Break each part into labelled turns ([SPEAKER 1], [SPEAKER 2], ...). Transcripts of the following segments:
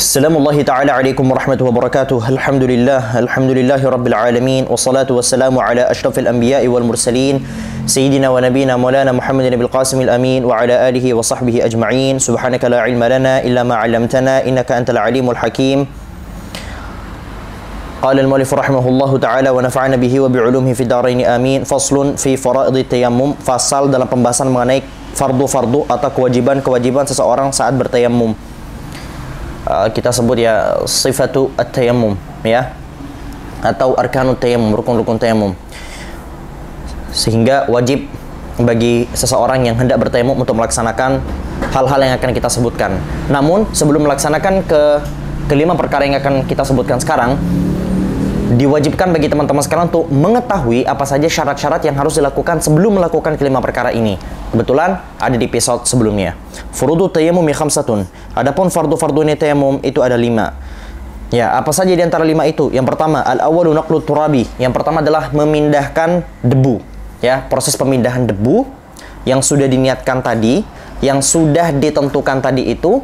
[SPEAKER 1] Assalamualaikum ta'ala alaikum warahmatullahi wabarakatuh. Alhamdulillahi rabbil alamin. Wassalatu wassalamu ala ashrafil anbiya'i wal mursalin Sayyidina wa nabina maulana Muhammadin bil qasimil amin wa ala alihi wa sahbihi ajma'in. Subhanaka la ilma lana illa ma 'allamtana innaka antal alimul hakim. Qala al-mu'allif rahimahullahu ta'ala wa nafa'ana bihi wa bi'ulumihi fid dharain amin. Faslun fi fara'idit tayammum. Fasal dalam pembahasan mengenai fardu-fardu atau kewajiban-kewajiban seseorang saat bertayammum. Kita sebut ya sifatu at-tayammum ya, atau arkanut tayammum, rukun-rukun tayammum. Sehingga wajib bagi seseorang yang hendak bertayammum untuk melaksanakan hal-hal yang akan kita sebutkan. Namun sebelum melaksanakan kelima perkara yang akan kita sebutkan sekarang, diwajibkan bagi teman-teman sekarang untuk mengetahui apa saja syarat-syarat yang harus dilakukan sebelum melakukan kelima perkara ini. Kebetulan ada di episode sebelumnya. Furudu tayammumi khamsatun. Adapun fardu-fardunya tayammum itu ada 5. Ya, apa saja di antara 5 itu? Yang pertama, al-awwalu naqlu turabi. Yang pertama adalah memindahkan debu. Ya, proses pemindahan debu yang sudah diniatkan tadi, yang sudah ditentukan tadi itu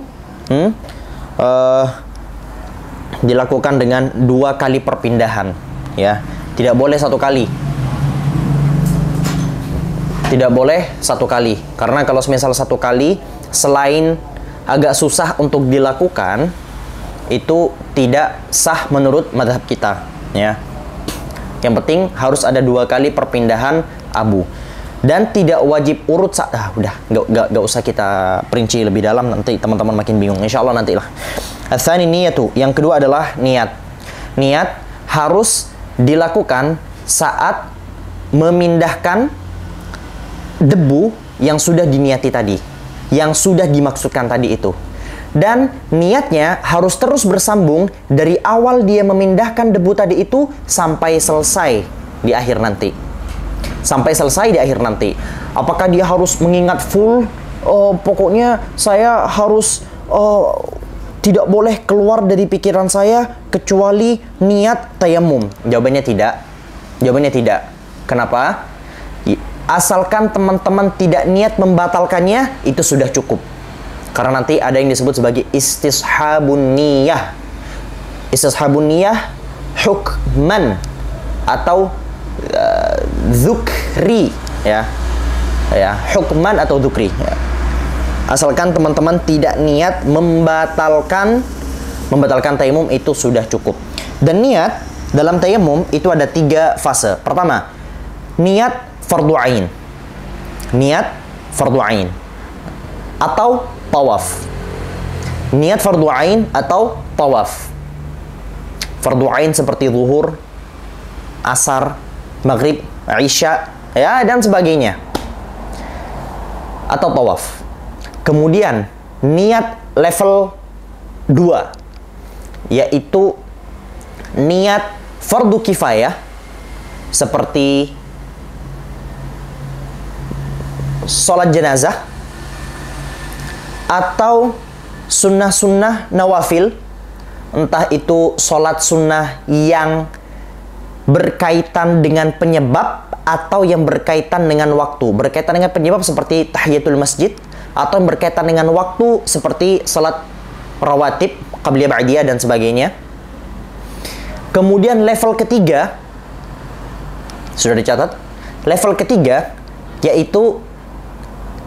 [SPEAKER 1] dilakukan dengan 2 kali perpindahan, ya. Tidak boleh 1 kali. Tidak boleh 1 kali. Karena kalau misal 1 kali, selain agak susah untuk dilakukan, itu tidak sah menurut madhab kita, ya. Yang penting harus ada 2 kali perpindahan abu. Dan tidak wajib urut udah, nggak usah kita perinci lebih dalam, nanti teman-teman makin bingung. Insya Allah nantilah. Ats-tsani niyatu. Yang kedua adalah niat. Niat harus dilakukan saat memindahkan debu yang sudah diniati tadi, yang sudah dimaksudkan tadi itu. Dan niatnya harus terus bersambung dari awal dia memindahkan debu tadi itu sampai selesai di akhir nanti. Sampai selesai di akhir nanti. Apakah dia harus mengingat full? Pokoknya saya harus tidak boleh keluar dari pikiran saya kecuali niat tayammum. Jawabannya tidak. Jawabannya tidak. Kenapa? Asalkan teman-teman tidak niat membatalkannya, itu sudah cukup. Karena nanti ada yang disebut sebagai istishabun niyah. Istishabun niyah hukman atau dzukri, ya. Ya, hukman atau dzukri, ya. Asalkan teman-teman tidak niat membatalkan tayammum, itu sudah cukup. Dan niat dalam tayammum itu ada 3 fase. Pertama, niat fardu ain. Niat fardu ain atau tawaf. Niat fardu ain atau tawaf. Fardu ain seperti zuhur, asar, maghrib, isya, ya, dan sebagainya. Atau tawaf. Kemudian niat level 2, yaitu niat fardu kifayah seperti sholat jenazah atau sunnah-sunnah nawafil, entah itu sholat sunnah yang berkaitan dengan penyebab atau yang berkaitan dengan waktu. Berkaitan dengan penyebab seperti tahiyatul masjid, atau yang berkaitan dengan waktu seperti salat rawatib, qabliyah, ba'diyah, dan sebagainya. Kemudian level ketiga, sudah dicatat, level ketiga yaitu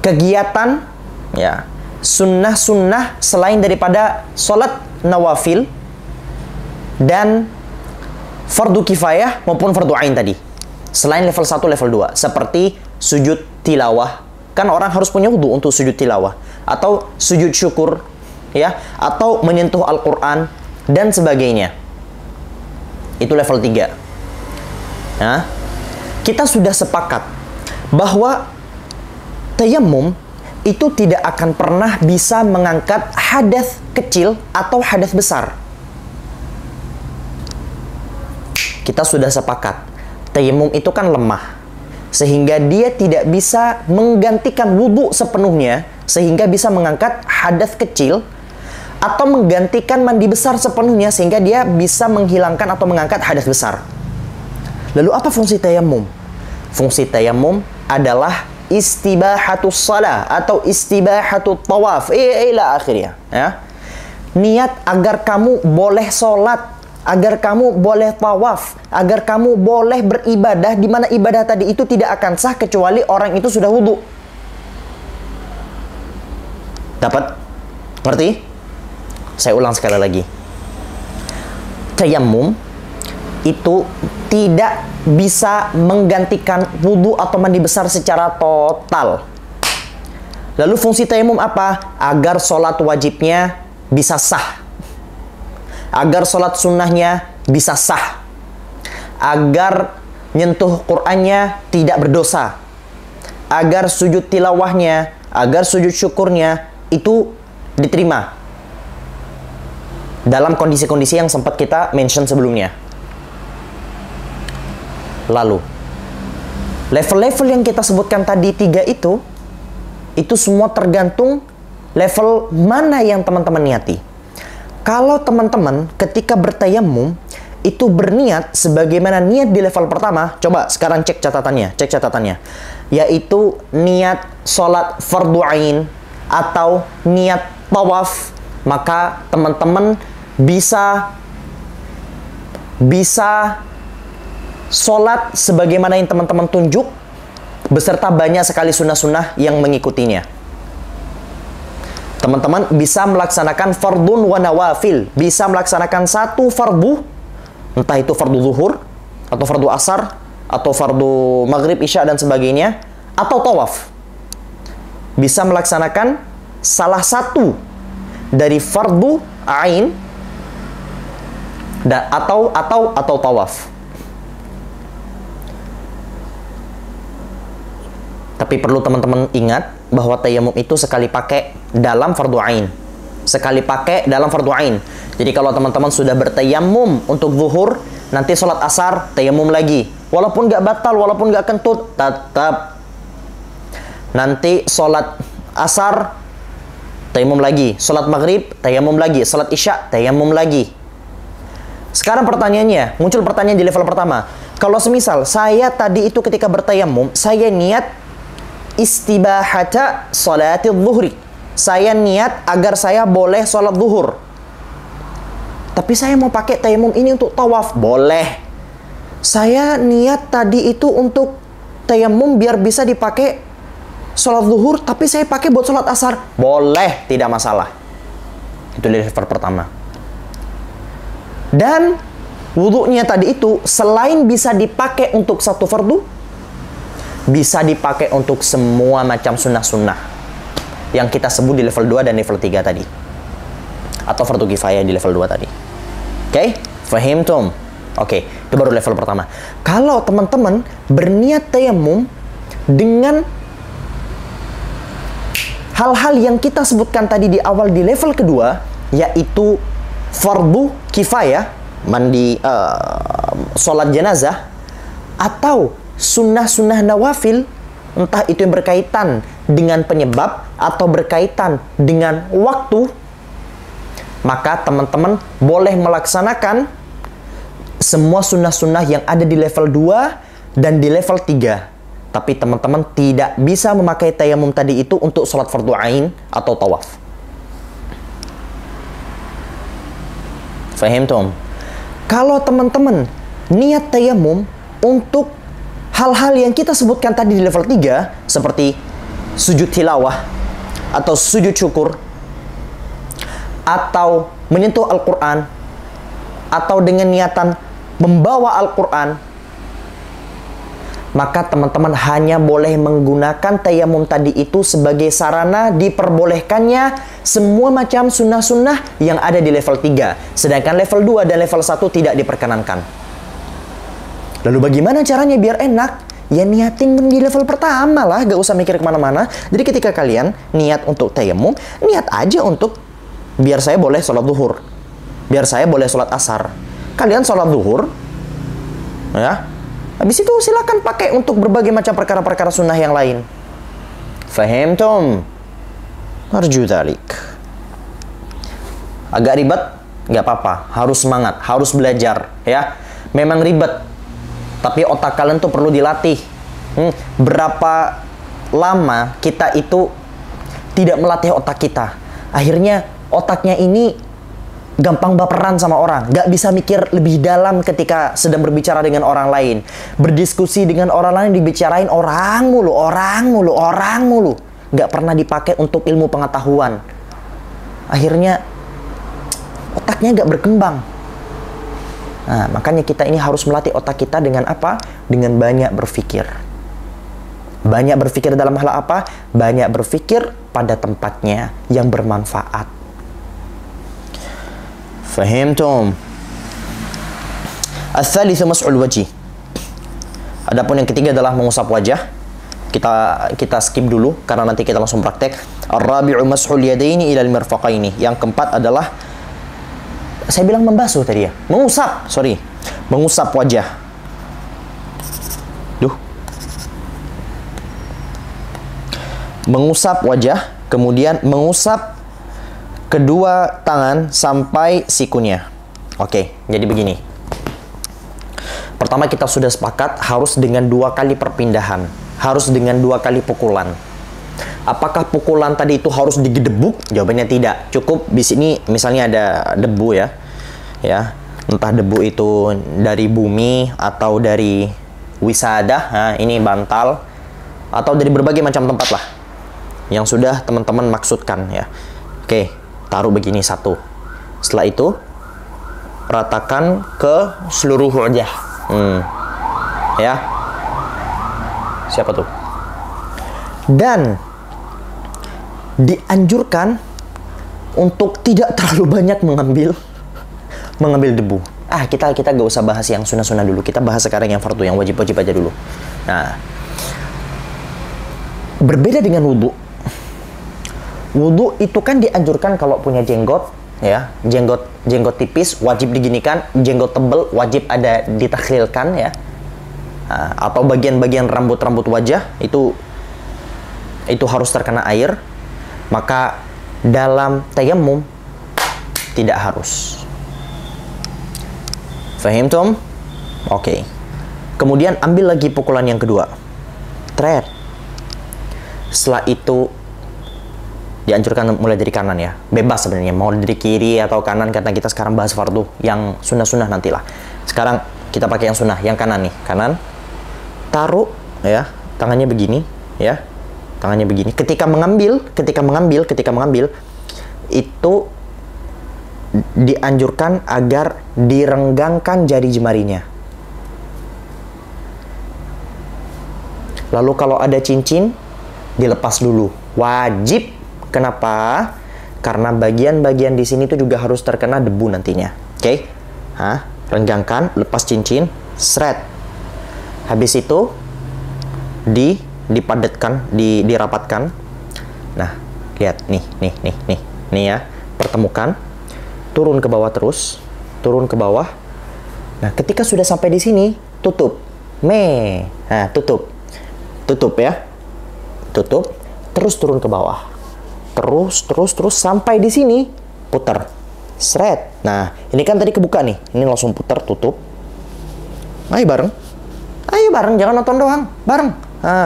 [SPEAKER 1] kegiatan, ya, sunnah-sunnah selain daripada salat nawafil dan fardu kifayah maupun fardu ain tadi. Selain level 1, level 2, seperti sujud tilawah. Kan orang harus punya wudu untuk sujud tilawah, atau sujud syukur, ya, atau menyentuh Al-Qur'an dan sebagainya. Itu level 3. Nah, kita sudah sepakat bahwa tayammum itu tidak akan pernah bisa mengangkat hadas kecil atau hadas besar. Kita sudah sepakat, tayammum itu kan lemah, sehingga dia tidak bisa menggantikan wudu sepenuhnya, sehingga bisa mengangkat hadas kecil, atau menggantikan mandi besar sepenuhnya, sehingga dia bisa menghilangkan atau mengangkat hadas besar. Lalu apa fungsi tayammum? Fungsi tayammum adalah istibahatus salah atau istibahatut tawaf ila akhirnya, ya. niat agar kamu boleh sholat, agar kamu boleh tawaf, agar kamu boleh beribadah, di mana ibadah tadi itu tidak akan sah kecuali orang itu sudah wudhu. Dapat? Ngerti? Saya ulang sekali lagi. Tayammum itu tidak bisa menggantikan wudhu atau mandi besar secara total. Lalu fungsi tayammum apa? Agar sholat wajibnya bisa sah, agar sholat sunnahnya bisa sah, agar nyentuh Qur'annya tidak berdosa, agar sujud tilawahnya, agar sujud syukurnya itu diterima dalam kondisi-kondisi yang sempat kita mention sebelumnya. Lalu level-level yang kita sebutkan tadi 3 itu semua tergantung level mana yang teman-teman niati. Kalau teman-teman ketika bertayammum itu berniat sebagaimana niat di level pertama, coba sekarang cek catatannya, yaitu niat sholat fardu ain atau niat tawaf, maka teman-teman bisa sholat sebagaimana yang teman-teman tunjuk beserta banyak sekali sunnah-sunnah yang mengikutinya. Teman-teman bisa melaksanakan fardun wa nawafil, bisa melaksanakan satu fardu, entah itu fardu zuhur atau fardu asar atau fardu maghrib, isya dan sebagainya, atau tawaf. Bisa melaksanakan salah satu dari fardu ain atau tawaf. Tapi perlu teman-teman ingat bahwa tayammum itu sekali pakai dalam fardu ain. Sekali pakai dalam fardu ain. Jadi kalau teman-teman sudah bertayammum untuk zuhur, nanti sholat asar tayammum lagi. Walaupun nggak batal, walaupun nggak kentut, tetap. Nanti sholat asar tayammum lagi, sholat maghrib tayammum lagi, sholat isya tayammum lagi. Sekarang pertanyaannya, muncul pertanyaan di level pertama. Kalau semisal saya tadi itu ketika bertayammum, saya niat istibahata salatil zuhri. Saya niat agar saya boleh sholat zuhur. Tapi saya mau pakai tayammum ini untuk tawaf. Boleh. Saya niat tadi itu untuk tayammum biar bisa dipakai sholat zuhur, tapi saya pakai buat sholat asar. Boleh, tidak masalah. Itu level pertama. Dan wudhunya tadi itu selain bisa dipakai untuk satu fardu, bisa dipakai untuk semua macam sunnah-sunnah yang kita sebut di level 2 dan level 3 tadi. Atau fardu kifayah di level 2 tadi. Oke? Fahimtum? Oke, itu baru level pertama. Kalau teman-teman berniat tayammum dengan hal-hal yang kita sebutkan tadi di awal di level kedua, yaitu fardu kifayah, mandi, sholat jenazah, atau sunnah-sunnah nawafil, entah itu yang berkaitan dengan penyebab atau berkaitan dengan waktu, maka teman-teman boleh melaksanakan semua sunnah-sunnah yang ada di level 2 dan di level 3. Tapi teman-teman tidak bisa memakai tayammum tadi itu untuk sholat fardu ain atau tawaf. Fahim Tom? Kalau teman-teman niat tayammum untuk hal-hal yang kita sebutkan tadi di level 3, seperti sujud tilawah, atau sujud syukur, atau menyentuh Al-Quran, atau dengan niatan membawa Al-Quran, maka teman-teman hanya boleh menggunakan tayammum tadi itu sebagai sarana diperbolehkannya semua macam sunnah-sunnah yang ada di level 3. Sedangkan level 2 dan level 1 tidak diperkenankan. Lalu bagaimana caranya biar enak? Ya niatin di level pertama lah, gak usah mikir kemana-mana. Jadi ketika kalian niat untuk tayammum, niat aja untuk biar saya boleh sholat zuhur, biar saya boleh sholat asar. Kalian sholat zuhur, ya, habis itu silakan pakai untuk berbagai macam perkara-perkara sunnah yang lain. Fahimtum? Arju dzalik. Agak ribet, nggak apa-apa. Harus semangat, harus belajar, ya. Memang ribet, tapi otak kalian tuh perlu dilatih. Berapa lama kita itu tidak melatih otak kita? Akhirnya otaknya ini gampang baperan sama orang, nggak bisa mikir lebih dalam ketika sedang berbicara dengan orang lain. Berdiskusi dengan orang lain dibicarain orang mulu, nggak pernah dipakai untuk ilmu pengetahuan. Akhirnya otaknya nggak berkembang. Nah, makanya kita ini harus melatih otak kita dengan apa? Dengan banyak berpikir. Banyak berpikir dalam hal apa? Banyak berpikir pada tempatnya yang bermanfaat. Fahimtum? Ats-tsalitsu mas'ul wajhi. Adapun yang ketiga adalah mengusap wajah. Kita skip dulu karena nanti kita langsung praktek. Ar-rabi'u mas'ul yadaini ila al-mirfaqaini. Yang keempat adalah saya bilang membasuh tadi ya. Mengusap wajah. Mengusap wajah, kemudian mengusap kedua tangan sampai sikunya. Oke, jadi begini. Pertama kita sudah sepakat harus dengan 2 kali perpindahan. Harus dengan 2 kali pukulan. Apakah pukulan tadi itu harus digedebuk? Jawabannya tidak. Cukup di sini misalnya ada debu ya. Entah debu itu dari bumi atau dari wisada, nah, ini bantal atau dari berbagai macam tempat lah yang sudah teman-teman maksudkan ya. Oke, taruh begini satu. Setelah itu ratakan ke seluruh wajah. Ya. Siapa tuh? Dan dianjurkan untuk tidak terlalu banyak mengambil debu. Kita gak usah bahas yang sunnah-sunnah dulu. Kita bahas sekarang yang fardu, yang wajib-wajib aja dulu. Nah, berbeda dengan wudhu. Wudhu itu kan dianjurkan kalau punya jenggot, ya, jenggot tipis wajib diginikan, jenggot tebel wajib ada ditakhilkan, ya. Atau bagian-bagian rambut-rambut wajah itu harus terkena air. Maka dalam tayammum tidak harus. Fahimtum? Oke. Kemudian ambil lagi pukulan yang kedua. Thread. Setelah itu dianjurkan mulai dari kanan ya. Bebas sebenarnya mau dari kiri atau kanan karena kita sekarang bahas fardu. Yang sunnah-sunnah nantilah. Sekarang kita pakai yang sunnah, yang kanan nih. Kanan. Taruh ya, tangannya begini ya. Tangannya begini. Ketika mengambil itu dianjurkan agar direnggangkan jari jemarinya. Lalu kalau ada cincin dilepas dulu. Wajib. Kenapa? Karena bagian-bagian di sini tuh juga harus terkena debu nantinya. Oke? Renggangkan, lepas cincin, seret. Habis itu dipadatkan, dirapatkan. Nah, lihat nih ya, pertemukan, turun ke bawah terus, turun ke bawah. Nah, ketika sudah sampai di sini, tutup. Tutup ya. Tutup, terus turun ke bawah. Terus sampai di sini, putar. Seret. Nah, ini kan tadi kebuka nih. Ini langsung putar, tutup. Ayo bareng, jangan nonton doang. Bareng.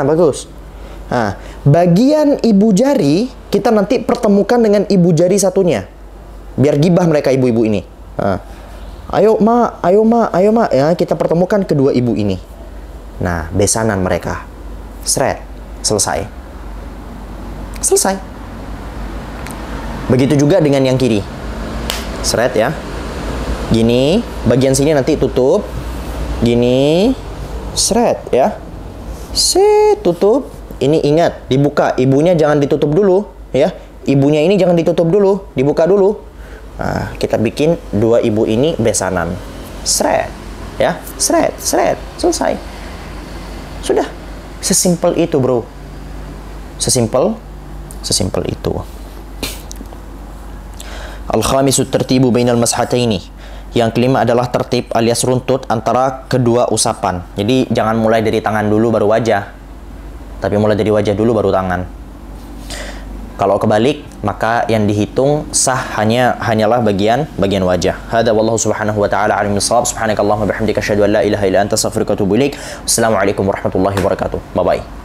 [SPEAKER 1] Bagus. Nah, bagian ibu jari kita nanti pertemukan dengan ibu jari satunya. Biar gibah mereka ibu-ibu ini. Ayo ma. Ya, kita pertemukan kedua ibu ini. Nah, besanan mereka. Seret. Selesai. Begitu juga dengan yang kiri. Seret ya. Gini, bagian sini nanti tutup. Gini. Seret ya. Tutup. Ini ingat, dibuka. Ibunya jangan ditutup dulu ya. Ibunya ini jangan ditutup dulu, dibuka dulu. Nah, kita bikin dua ibu ini besanan. Seret ya. Seret. Selesai. Sudah. Sesimpel itu, bro. Sesimpel itu. Al-khamisu tertibu bainal mashataini. Yang kelima adalah tertib alias runtut antara kedua usapan. Jadi jangan mulai dari tangan dulu baru wajah. Tapi mulai dari wajah dulu baru tangan. Kalau kebalik, maka yang dihitung sah hanyalah bagian wajah. Hada wallahu subhanahu wa ta'ala alim bisawab. Subhanakallahumma bihamdika asyhadu an la ilaha illa anta astaghfiruka wa atubu ilaik. Wassalamualaikum warahmatullahi wabarakatuh. Bye bye.